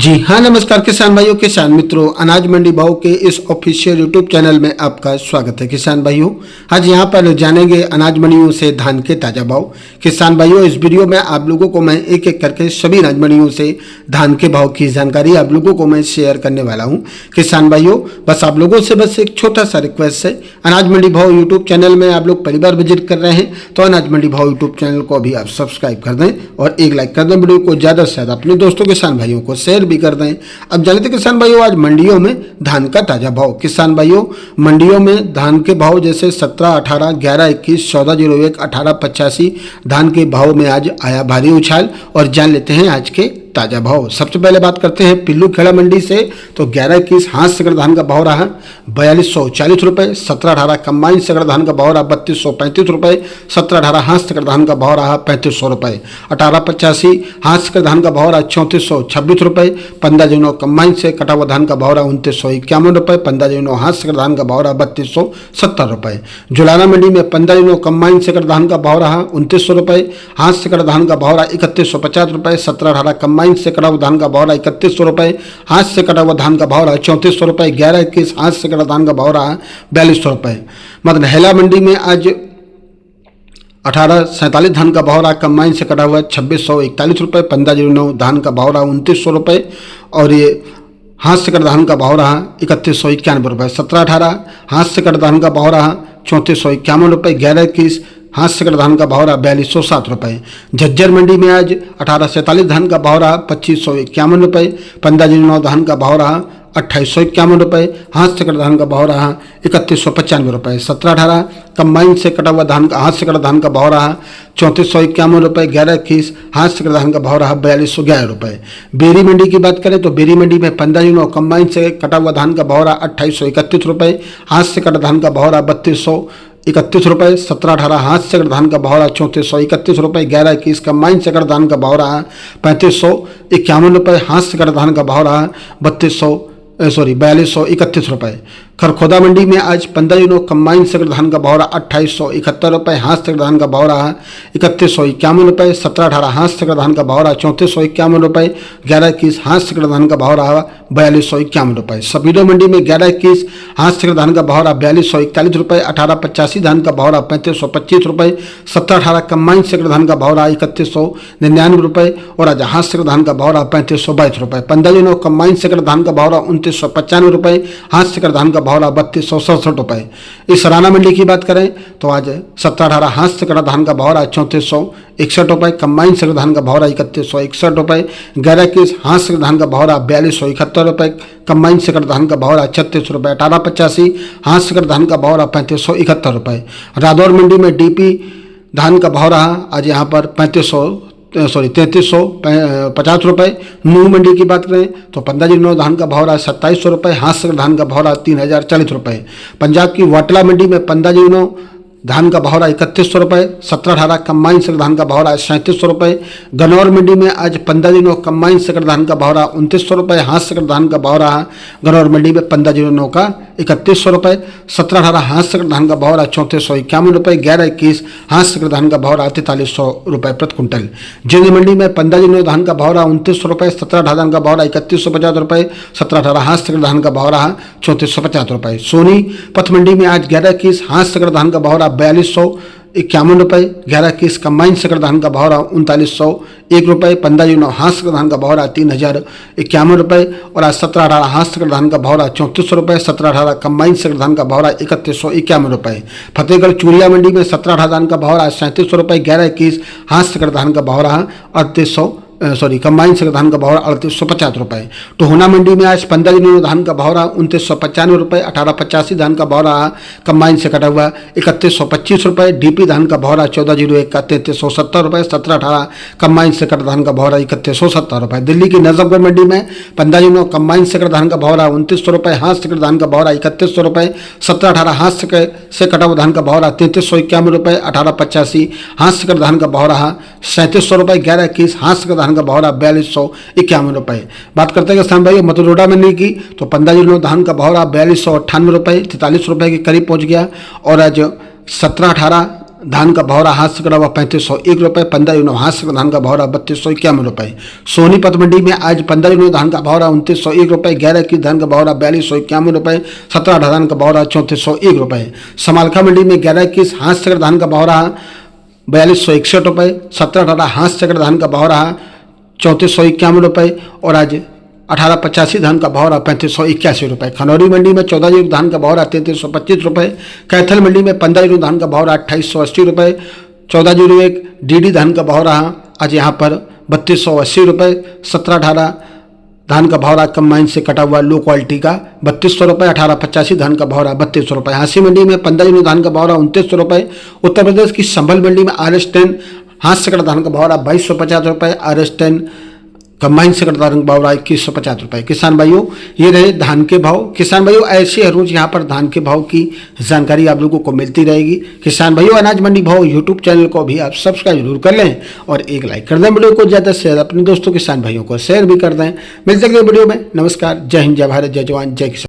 जी हाँ, नमस्कार किसान भाइयों, किसान मित्रों, अनाज मंडी भाव के इस ऑफिशियल यूट्यूब चैनल में आपका स्वागत है। किसान भाइयों, आज यहाँ पर जानेंगे अनाज मंडियों से धान के ताज़ा भाव। किसान भाइयों, इस वीडियो में आप लोगों को मैं एक एक करके सभी अनाज मंडियों से धान के भाव की जानकारी आप लोगों को मैं शेयर करने वाला हूँ। किसान भाइयों, बस आप लोगों से बस एक छोटा सा रिक्वेस्ट है, अनाज मंडी भाव यूट्यूब चैनल में आप लोग पहली बार विजिट कर रहे हैं तो अनाज मंडी भाव यूट्यूब चैनल को अभी आप सब्सक्राइब कर दें और एक लाइक कर दें। वीडियो को ज़्यादा से ज़्यादा अपने दोस्तों किसान भाइयों को शेयर भी कर दें। अब जानते हैं किसान भाइयों, आज मंडियों में धान का ताजा भाव। किसान भाइयों, मंडियों में धान के भाव जैसे 17, 18, 11, 21, 1401, 1885 धान के भाव में आज आया भारी उछाल। और जान लेते हैं आज के ताजा भाव। सबसे पहले बात करते हैं पिल्लू खेड़ा मंडी से, तो 11-21 हाथ सगड़ धान का भाव रहा 4240 रुपये। 17-18 कंबाइन सगड़ धान का भाव रहा 3235 रुपये। 17-18 हाथ सगड़ धान का भाव रहा 3500 रुपये। 1885 हाथ सगड़ धान का भाव रहा 3426 रुपये। 15 कंबाइन से कटा हुआ धान का भाव रहा 2951 रुपये। 15 हाथ सगड़ धान का भाव रहा 3270 रुपये। जुलाना मंडी में 15 कंबाइन सगड़ धान का भाव रहा 2900 रुपये। हाथ सगड़ धान का भाव रहा 3150 रुपये। 17-18 कंबाइन से कटा हुआ धान का भाव रहा 3100 रुपये। हाथ से कटा हुआ धान का भाव रहा 3400 रुपये। 11-21 हाथ से कटा धान का भाव रहा 4200 रुपये। मतलब हेला मंडी में आज 1847 धान का भाव रहा कंबाइन से कटा हुआ 2641 रुपये। 1509 धान का भाव रहा 2900 रुपये और ये हाथ से कटा धान का भाव रहा 3191 रुपये। 17-18 हाथ से कटा धान का भाव रहा 3451 रुपये। 11-21 हाथ से कटा धान का भाव रहा 4207 रुपये। झज्जर मंडी में आज 1847 धान का भाव रहा 2551 रुपये। 15 धान का भाव रहा 2851 रुपये। हाथ से कटा धान का भाव रहा 3195 रुपये। 17-18 कंबाइन से कटा हुआ धान का हाथ से कटा धान का भाव रहा 3451 रुपये। 11-21 हाथ से कटा धान का भाव रहा 4211 रुपये। बेरी मंडी की बात करें तो बेरी मंडी में 15 कंबाइन से कटा हुआ धान का भाव रहा 2831 रुपये। हाथ से कटा धान का भाव रहा 3231 रुपये। 17-18 हाथ से कटा धान का भाव रहा 3431 रुपये। 11-21 कंबाइन से कटा धान का भाव रहा 3551 रुपये। हाथ से कटा धान का भाव रहा 4231 रुपये। खरखोदा मंडी में आज 15 कंबाइन से धान का भाव रहा 2871 रुपये। हाथ से धान का भाव रहा 3151 रुपये। 17-18 हाथ से धान का भाव रहा 3451 रुपये। 11-21 हाथ से धान का भाव रहा 4251 रुपये। सपीडो मंडी में 11-21 हाथ से धान का भाव रहा 4241 रुपये। 1885 धान का भाव रहा 3525 रुपये। 17-18 कंबाइन से धान का भाव रहा 3199 रुपये और आज हाथ से धान का भाव रहा 3522 रुपये। 15 कंबाइन से धान का भाव रहा 2995 रुपये। हाथ से धान का भाव रहा 3267 रुपये। इस सराना मंडी की बात करें तो आज 17-18 हाथ से कटा धान का भाव रहा 3461 रुपये। कंबाइन से धान का भाव रहा 3161 रुपये। 11-21 हाथ से धान का भाव रहा 4271 रुपये। कंबाइन से कटा धान का भाव रहा 36 रुपये। 1885 हाथ से कटा धान का भाव रहा 3571 रुपये। रादौर मंडी में डीपी धान का भाव रहा आज यहाँ पर 3350 रुपये। नूह मंडी की बात करें तो 15 धान का भाव रहा 2700 रुपये। हाथ से धान का भाव रहा 3040 रुपये। पंजाब की वाटला मंडी में 15 धान का भाव रहा 3100 रुपये। 17-18 कंबाइन से धान का भाव रहा 3700 रुपये। गन्नौर मंडी में आज 15 कंबाइन से धान का भाव रहा 2900 रुपये। हाथ से धान का भाव रहा गन्नौर मंडी में 15 का 3100 रुपये। 17-18 हाथ से धान का भाव रहा 3451 रुपये। 11-21 हाथ से धान का भाव रहा 4300 रुपये प्रति कुंटल। जिंद मंडी में 15 धान का भाव रहा 2900 रुपये। 17-18 धान का भाव रहा 3150 रुपये। 17-18 हाथ से धान का भाव रहा 3450 रुपये। सोनी पथ मंडी में आज 11-21 हाथ से धान का भाव रहा 4251 रुपये। 11-21 कंबाइन से धान का भाव रहा 3901 रुपये। 15 हाथ से धान का भाव रहा 3051 रुपये और आज 17-18 हाथ से धान का भाव रहा 3400 रुपये। 17-18 कंबाइन से धान का भाव रहा 3151 रुपये। फतेहगढ़ चूड़िया मंडी में 17-18 धान का भाव रहा 3700 रुपये। 11-21 हाथ से धान का भाव रहा कंबाइन से धान का भाव 3850 रुपये। टोहना मंडी में आज 15 धान का भाव रहा 2995 रुपये। 1885 धान का भाव रहा कंबाइन से कटा हुआ 3125 रुपये। डीपी धान का भाव रहा 1401 का 3370 रुपये। 17-18 कंबाइन से कटा धान का भाव रहा 3170 रुपये। दिल्ली की नजफगढ़ मंडी में 15 कंबाइन से कटा धान का भाव रहा 2900 रुपये। हाथ से कटा धान का भाव रहा 3100 रुपये। 17-18 हाथ से कटा हुआ धान का भाव रहा 3351 रुपये। 1885 हाथ से कटा धान का भाव रहा 3700 रुपये। 11-21 हाथ से धान का भाव रहा 4251 रुपये। बात करते हैं किसान भाई मतरोडा मंडी की तो 15 धान का भाव रहा 4298 रुपये, 43 रुपये के करीब पहुंच गया और आज 17-18 धान का भौरा हाथ से कटा हुआ 3501 रुपये। 15 यूनो हाथ से धान का भौरा 3251 रुपये। सोनीपत मंडी में आज 15 यूनो धान का भौरा 2901 रुपये। 11 की धान का भौरा 4251 रुपये। 17 धान का भौरा 3401 रुपये। समालखा मंडी में 11 की हाथ से धान का भौरा 4261 रुपये। 17 हाथ से धान का भौरा 3451 रुपये। और आज 1885 धान का भौरा 3581 रुपये। खनौरी मंडी में 14 यूरो धान का भौरा 3325 रुपये। कैथल मंडी में 15 यूरो धान का भौरा 2880 रुपये। 14 यूरो एक डीडी धान का भौरा आज यहाँ पर 3280 रुपये। 17-18 धान का भौरा कंबाइन से कटा हुआ लो क्वालिटी का 3200 रुपये। 1885 धान का भौरा 3200 रुपये। हांसी मंडी में 15 यूरो धान का भौरा 2900 रुपये। उत्तर प्रदेश की संभल मंडी में RS10 हाथ से कटा धान का भौरा 2250 रुपये। RS10 कंबाइन से कटा धान का भौरा 2150 रुपये। किसान भाइयों, ये रहे धान के भाव। किसान भाइयों, ऐसे हर रोज यहाँ पर धान के भाव की जानकारी आप लोगों को मिलती रहेगी। किसान भाइयों, अनाज मंडी भाव यूट्यूब चैनल को भी आप सब्सक्राइब जरूर कर लें और एक लाइक कर दें। वीडियो को ज़्यादा से ज़्यादा अपने दोस्तों किसान भाइयों को शेयर भी कर दें। मिलते हैं अगले वीडियो में। नमस्कार, जय हिंद, जय भारत, जय जवान, जय किसान।